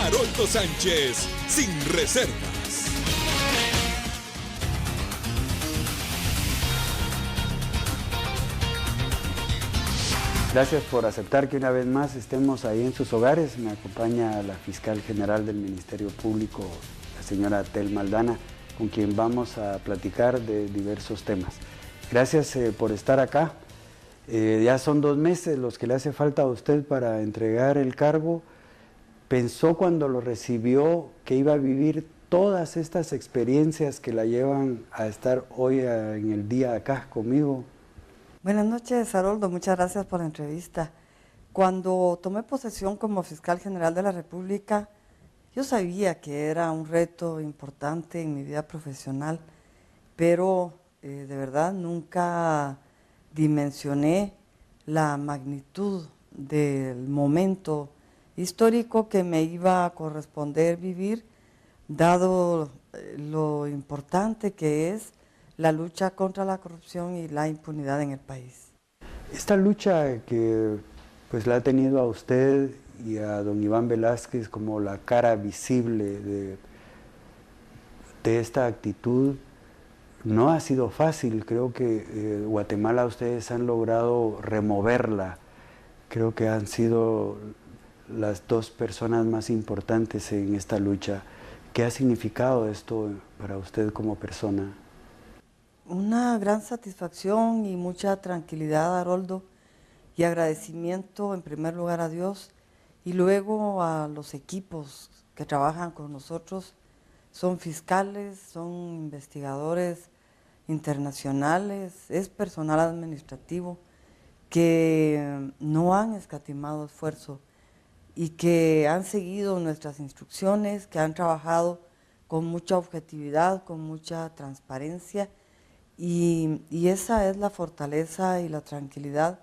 Haroldo Sánchez, sin reservas. Gracias por aceptar que una vez más estemos ahí en sus hogares. Me acompaña la fiscal general del Ministerio Público, la señora Telma Aldana, con quien vamos a platicar de diversos temas. Gracias por estar acá. Ya son 2 meses los que le hace falta a usted para entregar el cargo. ¿Pensó cuando lo recibió que iba a vivir todas estas experiencias que la llevan a estar hoy en el día acá conmigo? Buenas noches, Haroldo. Muchas gracias por la entrevista. Cuando tomé posesión como fiscal general de la República, yo sabía que era un reto importante en mi vida profesional, pero de verdad nunca dimensioné la magnitud del momento histórico que me iba a corresponder vivir, dado lo importante que es la lucha contra la corrupción y la impunidad en el país. Esta lucha que pues la ha tenido a usted y a don Iván Velázquez como la cara visible de esta actitud, no ha sido fácil. Creo que Guatemala ustedes han logrado removerla. Creo que han sido las 2 personas más importantes en esta lucha. ¿Qué ha significado esto para usted como persona? Una gran satisfacción y mucha tranquilidad, Haroldo, y agradecimiento en primer lugar a Dios y luego a los equipos que trabajan con nosotros. Son fiscales, son investigadores internacionales, es personal administrativo que no han escatimado esfuerzo y que han seguido nuestras instrucciones, que han trabajado con mucha objetividad, con mucha transparencia. Y esa es la fortaleza y la tranquilidad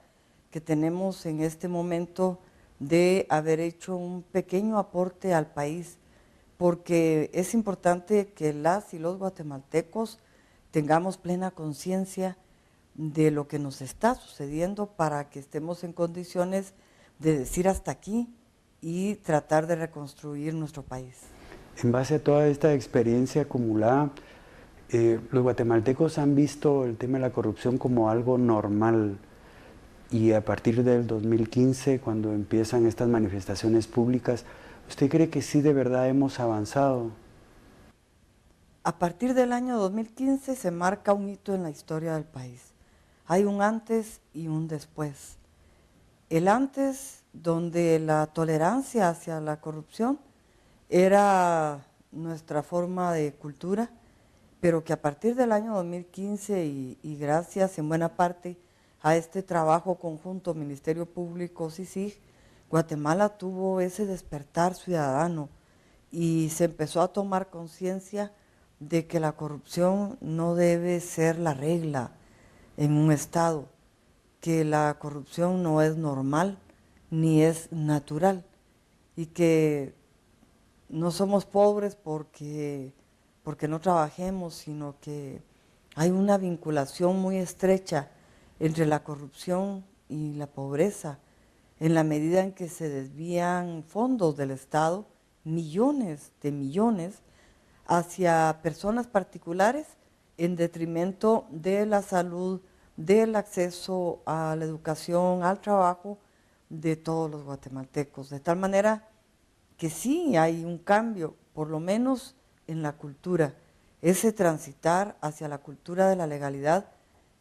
que tenemos en este momento de haber hecho un pequeño aporte al país, porque es importante que las y los guatemaltecos tengamos plena conciencia de lo que nos está sucediendo para que estemos en condiciones de decir hasta aquí y tratar de reconstruir nuestro país. En base a toda esta experiencia acumulada, los guatemaltecos han visto el tema de la corrupción como algo normal, y a partir del 2015, cuando empiezan estas manifestaciones públicas, ¿usted cree que sí de verdad hemos avanzado? A partir del año 2015 se marca un hito en la historia del país. Hay un antes y un después. El antes, donde la tolerancia hacia la corrupción era nuestra forma de cultura, pero que a partir del año 2015 y gracias en buena parte a este trabajo conjunto Ministerio Público, CICIG, Guatemala tuvo ese despertar ciudadano y se empezó a tomar conciencia de que la corrupción no debe ser la regla en un Estado, que la corrupción no es normal ni es natural y que no somos pobres porque no trabajemos, sino que hay una vinculación muy estrecha entre la corrupción y la pobreza, en la medida en que se desvían fondos del Estado, millones de millones, hacia personas particulares en detrimento de la salud, del acceso a la educación, al trabajo de todos los guatemaltecos. De tal manera que sí hay un cambio, por lo menos en la cultura. Ese transitar hacia la cultura de la legalidad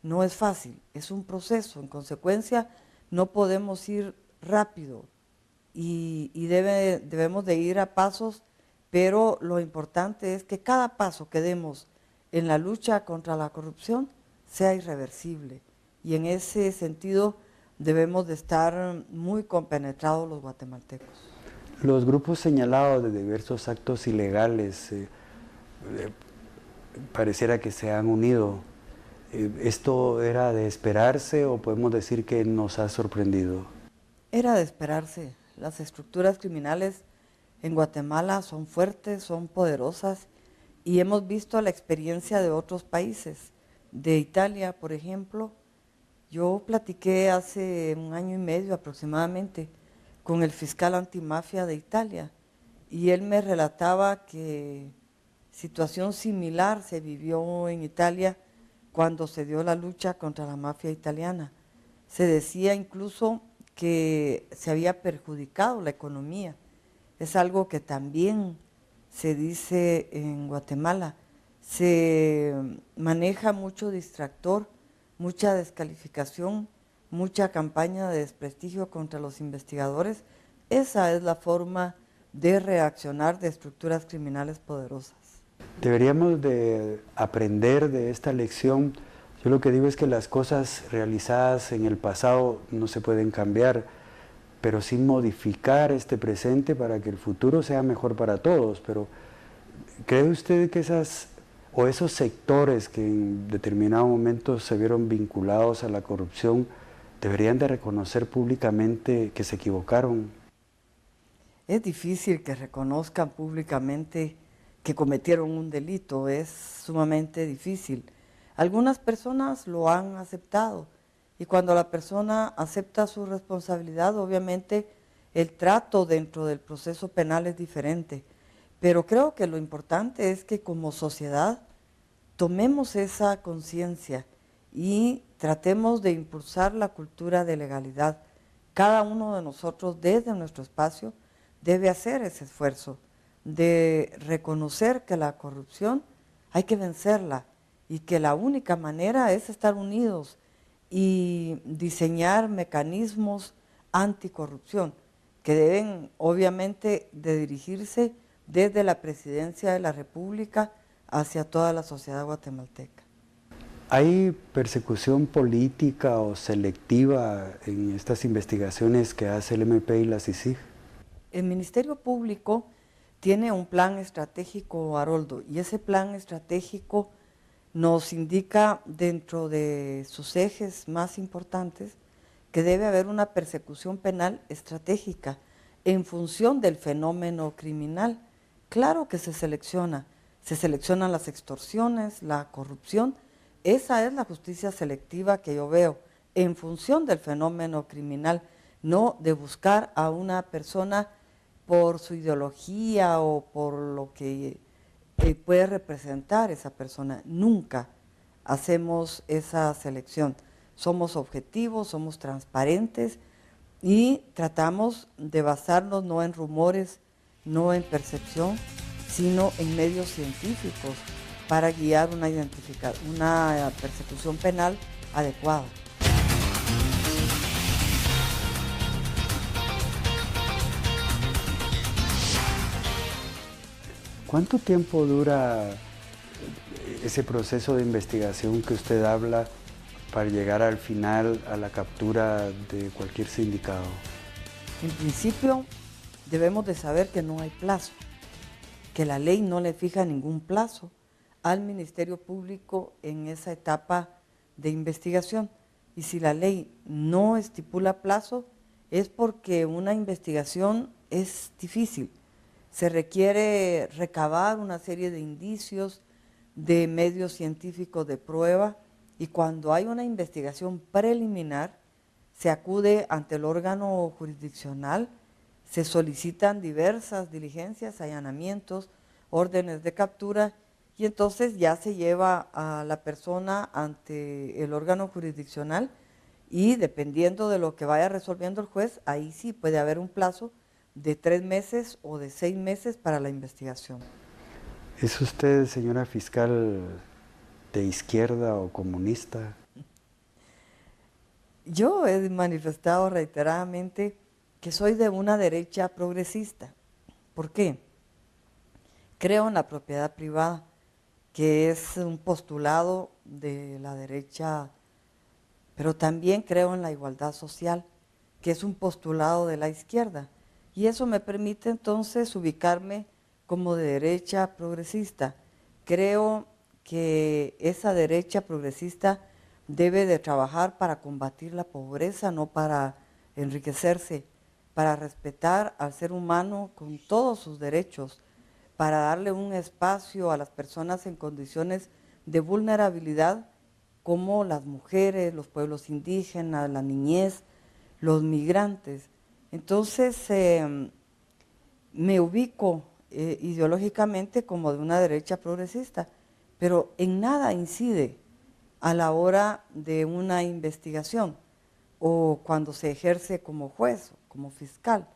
no es fácil, es un proceso. En consecuencia, no podemos ir rápido y debemos de ir a pasos, pero lo importante es que cada paso que demos en la lucha contra la corrupción sea irreversible. Y en ese sentido debemos de estar muy compenetrados los guatemaltecos. Los grupos señalados de diversos actos ilegales pareciera que se han unido. ¿Esto era de esperarse o podemos decir que nos ha sorprendido? Era de esperarse. Las estructuras criminales en Guatemala son fuertes, son poderosas y hemos visto la experiencia de otros países. De Italia, por ejemplo, yo platiqué hace 1 año y medio aproximadamente con el fiscal antimafia de Italia y él me relataba que situación similar se vivió en Italia cuando se dio la lucha contra la mafia italiana. Se decía incluso que se había perjudicado la economía. Es algo que también se dice en Guatemala. Se maneja mucho distractor, mucha descalificación, mucha campaña de desprestigio contra los investigadores. Esa es la forma de reaccionar de estructuras criminales poderosas. Deberíamos de aprender de esta lección. Yo lo que digo es que las cosas realizadas en el pasado no se pueden cambiar, pero sí modificar este presente para que el futuro sea mejor para todos. Pero ¿cree usted que esos sectores que en determinado momento se vieron vinculados a la corrupción deberían de reconocer públicamente que se equivocaron? Es difícil que reconozcan públicamente que cometieron un delito, es sumamente difícil. Algunas personas lo han aceptado y cuando la persona acepta su responsabilidad, obviamente el trato dentro del proceso penal es diferente. Pero creo que lo importante es que como sociedad tomemos esa conciencia y tratemos de impulsar la cultura de legalidad. Cada uno de nosotros desde nuestro espacio debe hacer ese esfuerzo de reconocer que la corrupción hay que vencerla y que la única manera es estar unidos y diseñar mecanismos anticorrupción que deben obviamente de dirigirse desde la Presidencia de la República hacia toda la sociedad guatemalteca. ¿Hay persecución política o selectiva en estas investigaciones que hace el MP y la CICIG? El Ministerio Público tiene un plan estratégico, Haroldo, y ese plan estratégico nos indica dentro de sus ejes más importantes que debe haber una persecución penal estratégica en función del fenómeno criminal. Claro que se seleccionan las extorsiones, la corrupción. Esa es la justicia selectiva que yo veo en función del fenómeno criminal, no de buscar a una persona por su ideología o por lo que puede representar esa persona. Nunca hacemos esa selección. Somos objetivos, somos transparentes y tratamos de basarnos no en rumores, no en percepción, sino en medios científicos para guiar una persecución penal adecuada. ¿Cuánto tiempo dura ese proceso de investigación que usted habla para llegar al final a la captura de cualquier sindicado? En principio, debemos de saber que no hay plazo, que la ley no le fija ningún plazo al Ministerio Público en esa etapa de investigación. Y si la ley no estipula plazo, es porque una investigación es difícil. Se requiere recabar una serie de indicios, de medios científicos de prueba, y cuando hay una investigación preliminar, se acude ante el órgano jurisdiccional, se solicitan diversas diligencias, allanamientos, órdenes de captura, y entonces ya se lleva a la persona ante el órgano jurisdiccional y dependiendo de lo que vaya resolviendo el juez, ahí sí puede haber un plazo de 3 meses o de 6 meses para la investigación. ¿Es usted, señora fiscal, de izquierda o comunista? Yo he manifestado reiteradamente que soy de una derecha progresista. ¿Por qué? Creo en la propiedad privada, que es un postulado de la derecha, pero también creo en la igualdad social, que es un postulado de la izquierda. Y eso me permite entonces ubicarme como de derecha progresista. Creo que esa derecha progresista debe de trabajar para combatir la pobreza, no para enriquecerse, para respetar al ser humano con todos sus derechos, para darle un espacio a las personas en condiciones de vulnerabilidad como las mujeres, los pueblos indígenas, la niñez, los migrantes. Entonces me ubico ideológicamente como de una derecha progresista, pero en nada incide a la hora de una investigación o cuando se ejerce como juez, como fiscal.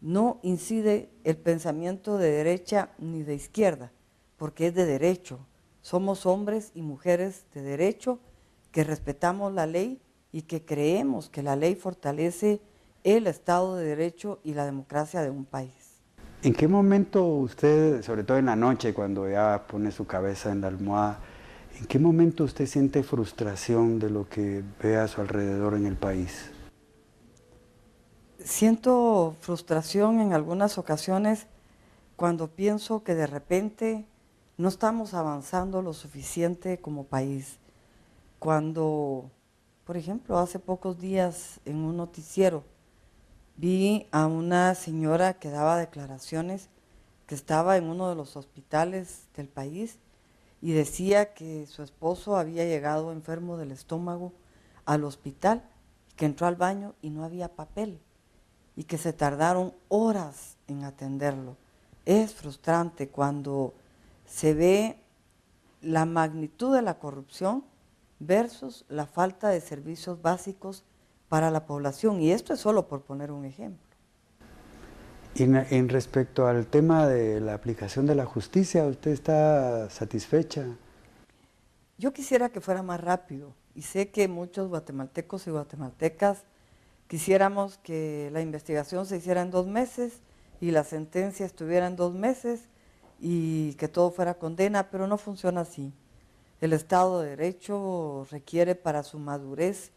No incide el pensamiento de derecha ni de izquierda, porque es de derecho. Somos hombres y mujeres de derecho que respetamos la ley y que creemos que la ley fortalece el Estado de Derecho y la democracia de un país. ¿En qué momento usted, sobre todo en la noche, cuando ya pone su cabeza en la almohada, en qué momento usted siente frustración de lo que ve a su alrededor en el país? Siento frustración en algunas ocasiones cuando pienso que de repente no estamos avanzando lo suficiente como país. Cuando, por ejemplo, hace pocos días en un noticiero vi a una señora que daba declaraciones que estaba en uno de los hospitales del país y decía que su esposo había llegado enfermo del estómago al hospital, que entró al baño y no había papel y que se tardaron horas en atenderlo. Es frustrante cuando se ve la magnitud de la corrupción versus la falta de servicios básicos para la población, y esto es solo por poner un ejemplo. Y en respecto al tema de la aplicación de la justicia, ¿usted está satisfecha? Yo quisiera que fuera más rápido, y sé que muchos guatemaltecos y guatemaltecas quisiéramos que la investigación se hiciera en 2 meses y la sentencia estuviera en 2 meses y que todo fuera condena, pero no funciona así. El Estado de Derecho requiere para su madurez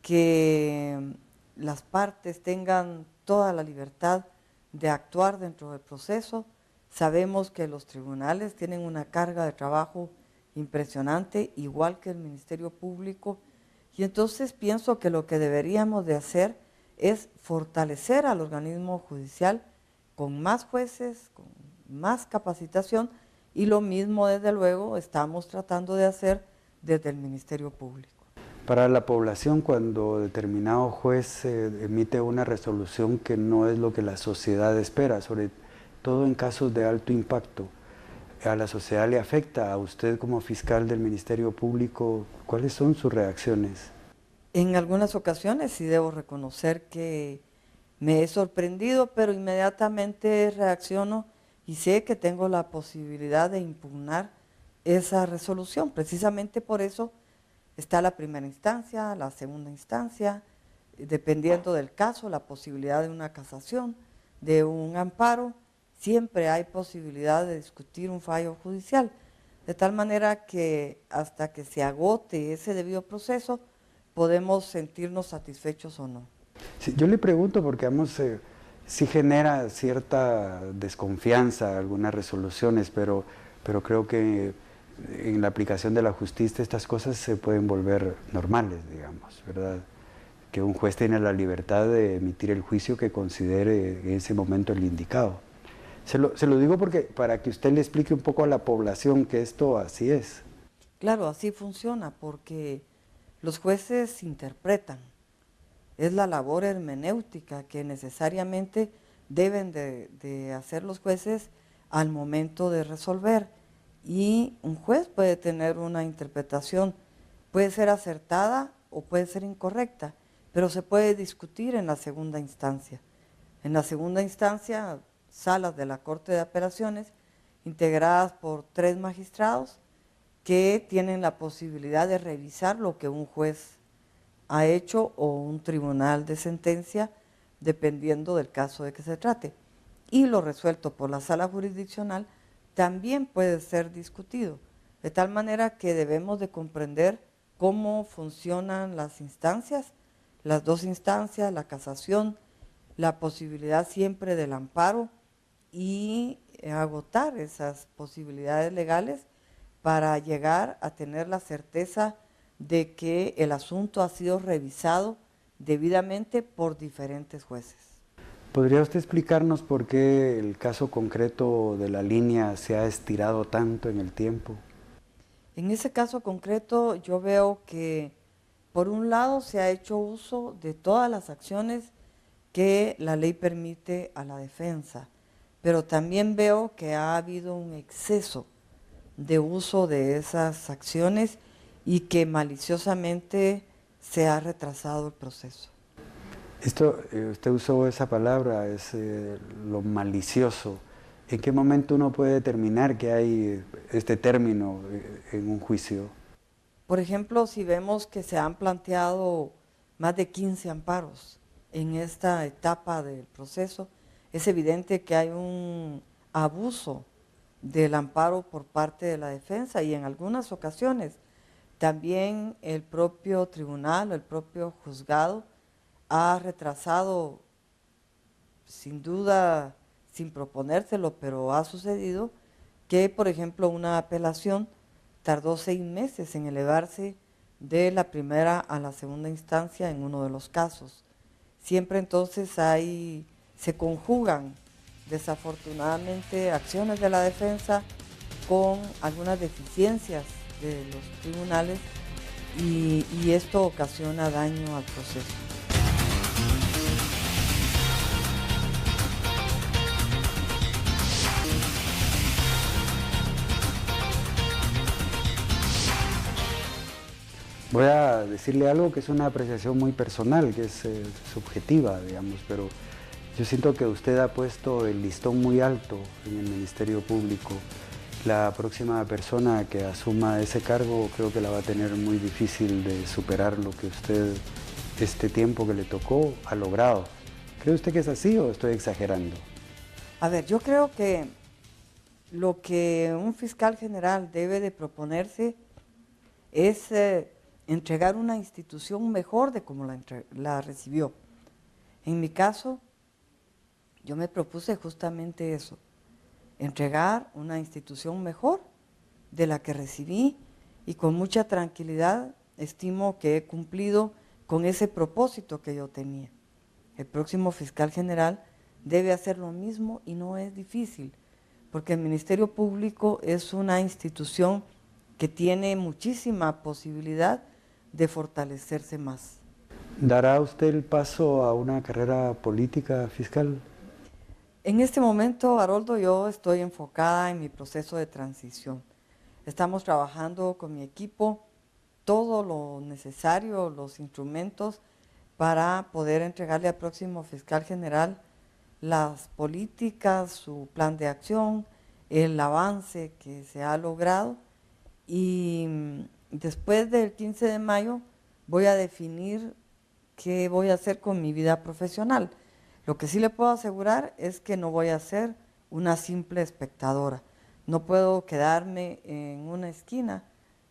que las partes tengan toda la libertad de actuar dentro del proceso. Sabemos que los tribunales tienen una carga de trabajo impresionante, igual que el Ministerio Público, y entonces pienso que lo que deberíamos de hacer es fortalecer al organismo judicial con más jueces, con más capacitación, y lo mismo desde luego estamos tratando de hacer desde el Ministerio Público. Para la población, cuando determinado juez emite una resolución que no es lo que la sociedad espera, sobre todo en casos de alto impacto, ¿a la sociedad le afecta? A usted como fiscal del Ministerio Público, ¿cuáles son sus reacciones? En algunas ocasiones sí debo reconocer que me he sorprendido, pero inmediatamente reacciono y sé que tengo la posibilidad de impugnar esa resolución. Precisamente por eso está la primera instancia, la segunda instancia, dependiendo del caso, la posibilidad de una casación, de un amparo. Siempre hay posibilidad de discutir un fallo judicial, de tal manera que hasta que se agote ese debido proceso, podemos sentirnos satisfechos o no. Sí, yo le pregunto porque sí genera cierta desconfianza algunas resoluciones, pero creo que en la aplicación de la justicia estas cosas se pueden volver normales, digamos, ¿verdad? Que un juez tiene la libertad de emitir el juicio que considere en ese momento el indicado. Se lo digo porque para que usted le explique un poco a la población que esto así es. Claro, así funciona, porque los jueces interpretan. Es la labor hermenéutica que necesariamente deben de hacer los jueces al momento de resolver. Y un juez puede tener una interpretación, puede ser acertada o puede ser incorrecta, pero se puede discutir en la segunda instancia. En la segunda instancia, salas de la Corte de Apelaciones, integradas por 3 magistrados, que tienen la posibilidad de revisar lo que un juez ha hecho o un tribunal de sentencia, dependiendo del caso de que se trate. Y lo resuelto por la sala jurisdiccional también puede ser discutido, de tal manera que debemos de comprender cómo funcionan las instancias, las 2 instancias, la casación, la posibilidad siempre del amparo y agotar esas posibilidades legales para llegar a tener la certeza de que el asunto ha sido revisado debidamente por diferentes jueces. ¿Podría usted explicarnos por qué el caso concreto de la línea se ha estirado tanto en el tiempo? En ese caso concreto yo veo que por un lado se ha hecho uso de todas las acciones que la ley permite a la defensa, pero también veo que ha habido un exceso de uso de esas acciones y que maliciosamente se ha retrasado el proceso. Esto, usted usó esa palabra, es lo malicioso. ¿En qué momento uno puede determinar que hay este término en un juicio? Por ejemplo, si vemos que se han planteado más de 15 amparos en esta etapa del proceso, es evidente que hay un abuso del amparo por parte de la defensa y en algunas ocasiones también el propio tribunal o el propio juzgado ha retrasado, sin duda, sin proponérselo, pero ha sucedido que, por ejemplo, una apelación tardó 6 meses en elevarse de la primera a la segunda instancia en uno de los casos. Siempre entonces se conjugan desafortunadamente acciones de la defensa con algunas deficiencias de los tribunales y esto ocasiona daño al proceso. Voy a decirle algo que es una apreciación muy personal, que es subjetiva, digamos, pero yo siento que usted ha puesto el listón muy alto en el Ministerio Público. La próxima persona que asuma ese cargo creo que la va a tener muy difícil de superar lo que usted, este tiempo que le tocó, ha logrado. ¿Cree usted que es así o estoy exagerando? A ver, yo creo que lo que un fiscal general debe de proponerse es entregar una institución mejor de como la recibió. En mi caso, yo me propuse justamente eso, entregar una institución mejor de la que recibí y con mucha tranquilidad estimo que he cumplido con ese propósito que yo tenía. El próximo fiscal general debe hacer lo mismo y no es difícil, porque el Ministerio Público es una institución que tiene muchísima posibilidad de fortalecerse más. ¿Dará usted el paso a una carrera política fiscal? En este momento, Haroldo, yo estoy enfocada en mi proceso de transición. Estamos trabajando con mi equipo todo lo necesario, los instrumentos para poder entregarle al próximo fiscal general las políticas, su plan de acción, el avance que se ha logrado y después del 15 de mayo voy a definir qué voy a hacer con mi vida profesional. Lo que sí le puedo asegurar es que no voy a ser una simple espectadora. No puedo quedarme en una esquina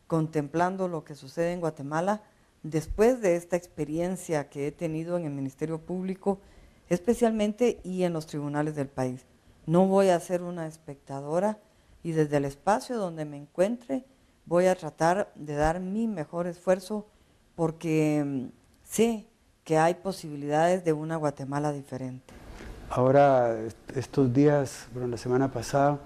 contemplando lo que sucede en Guatemala después de esta experiencia que he tenido en el Ministerio Público, especialmente y en los tribunales del país. No voy a ser una espectadora y desde el espacio donde me encuentre voy a tratar de dar mi mejor esfuerzo porque sé que hay posibilidades de una Guatemala diferente. Ahora, estos días, bueno, la semana pasada,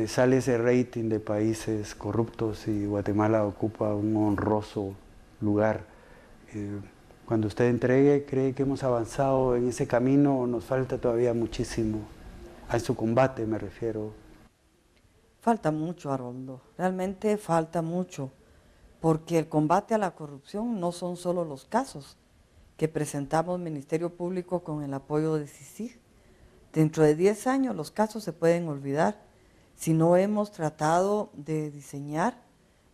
sale ese rating de países corruptos y Guatemala ocupa un honroso lugar. Cuando usted entregue, ¿cree que hemos avanzado en ese camino o nos falta todavía muchísimo? A su combate me refiero. Falta mucho, Haroldo, realmente falta mucho, porque el combate a la corrupción no son solo los casos que presentamos Ministerio Público con el apoyo de CICIG. Dentro de 10 años los casos se pueden olvidar si no hemos tratado de diseñar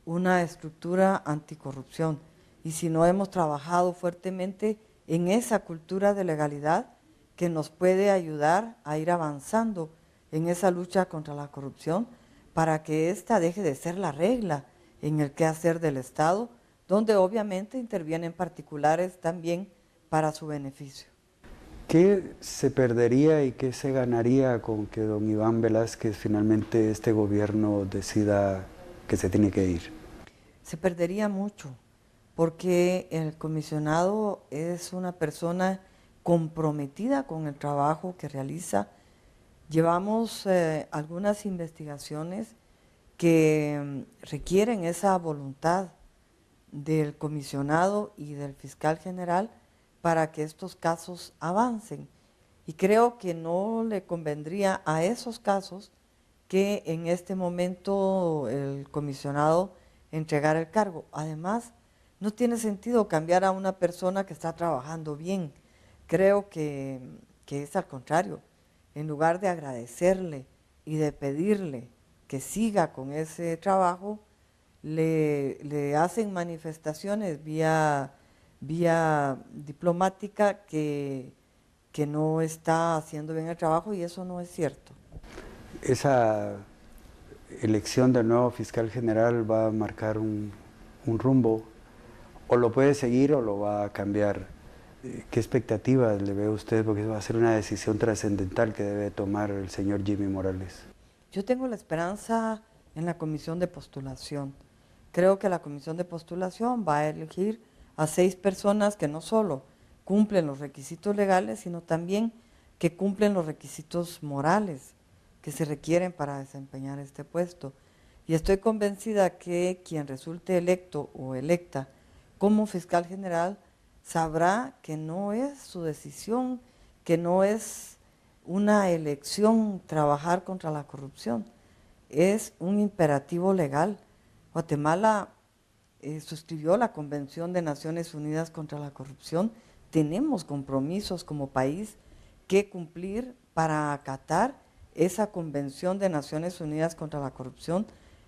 una estructura anticorrupción y si no hemos trabajado fuertemente en esa cultura de legalidad que nos puede ayudar a ir avanzando en esa lucha contra la corrupción para que ésta deje de ser la regla en el quehacer del Estado, donde obviamente intervienen particulares también para su beneficio. ¿Qué se perdería y qué se ganaría con que don Iván Velázquez finalmente este gobierno decida que se tiene que ir? Se perdería mucho, porque el comisionado es una persona comprometida con el trabajo que realiza. Llevamos algunas investigaciones que requieren esa voluntad del comisionado y del fiscal general para que estos casos avancen. Y creo que no le convendría a esos casos que en este momento el comisionado entregara el cargo. Además, no tiene sentido cambiar a una persona que está trabajando bien. Creo que es al contrario. En lugar de agradecerle y de pedirle que siga con ese trabajo, le hacen manifestaciones vía diplomática que no está haciendo bien el trabajo, y eso no es cierto. Esa elección del nuevo fiscal general va a marcar un rumbo, o lo puede seguir o lo va a cambiar. ¿Qué expectativas le ve usted? Porque va a ser una decisión trascendental que debe tomar el señor Jimmy Morales. Yo tengo la esperanza en la comisión de postulación. Creo que la comisión de postulación va a elegir a 6 personas que no solo cumplen los requisitos legales, sino también que cumplen los requisitos morales que se requieren para desempeñar este puesto. Y estoy convencida que quien resulte electo o electa como fiscal general sabrá que no es su decisión, que no es una elección trabajar contra la corrupción, es un imperativo legal. Guatemala suscribió la Convención de Naciones Unidas contra la Corrupción. Tenemos compromisos como país que cumplir para acatar esa Convención de Naciones Unidas contra la Corrupción,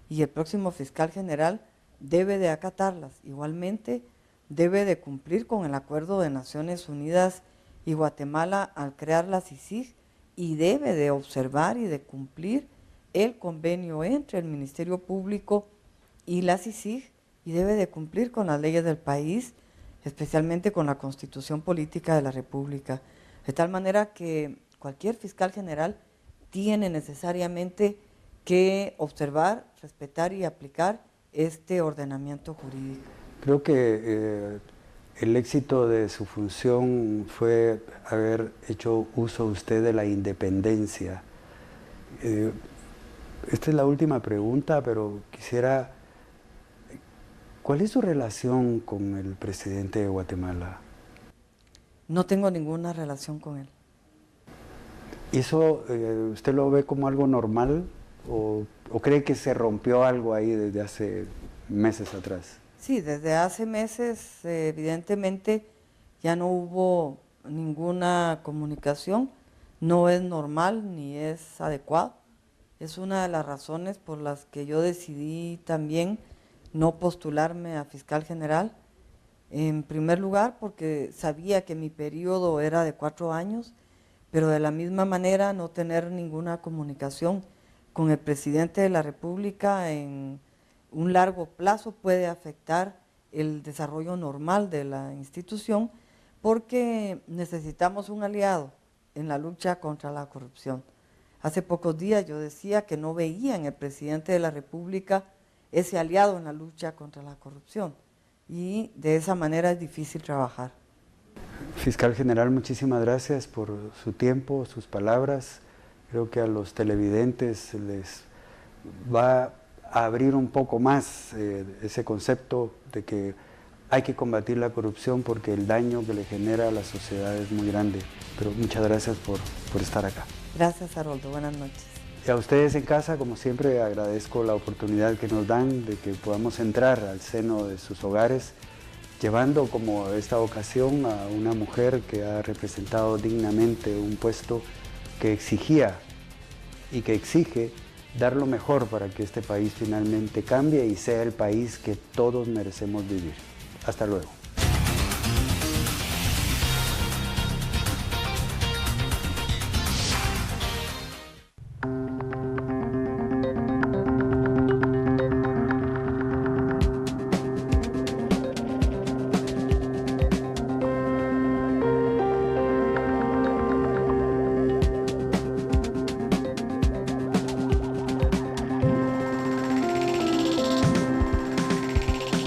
y el próximo fiscal general debe de acatarlas. Igualmente debe de cumplir con el Acuerdo de Naciones Unidas y Guatemala al crear la CICIG, y debe de observar y de cumplir el convenio entre el Ministerio Público y la CICIG, y debe de cumplir con las leyes del país, especialmente con la Constitución Política de la República, de tal manera que cualquier fiscal general tiene necesariamente que observar, respetar y aplicar este ordenamiento jurídico. Creo que el éxito de su función fue haber hecho uso usted de la independencia. Esta es la última pregunta, pero quisiera... ¿Cuál es su relación con el presidente de Guatemala? No tengo ninguna relación con él. ¿Eso usted lo ve como algo normal o cree que se rompió algo ahí desde hace meses atrás? Sí, desde hace meses evidentemente ya no hubo ninguna comunicación, no es normal ni es adecuado. Es una de las razones por las que yo decidí también no postularme a fiscal general. En primer lugar, porque sabía que mi periodo era de 4 años, pero de la misma manera no tener ninguna comunicación con el presidente de la República en un largo plazo puede afectar el desarrollo normal de la institución, porque necesitamos un aliado en la lucha contra la corrupción. Hace pocos días yo decía que no veía en el presidente de la República ese aliado en la lucha contra la corrupción, y de esa manera es difícil trabajar. Fiscal General, muchísimas gracias por su tiempo, sus palabras. Creo que a los televidentes les va a abrir un poco más ese concepto de que hay que combatir la corrupción porque el daño que le genera a la sociedad es muy grande. Pero muchas gracias por estar acá. Gracias, Haroldo. Buenas noches. Y a ustedes en casa, como siempre, agradezco la oportunidad que nos dan de que podamos entrar al seno de sus hogares, llevando como esta ocasión a una mujer que ha representado dignamente un puesto que exigía y que exige dar lo mejor para que este país finalmente cambie y sea el país que todos merecemos vivir. Hasta luego.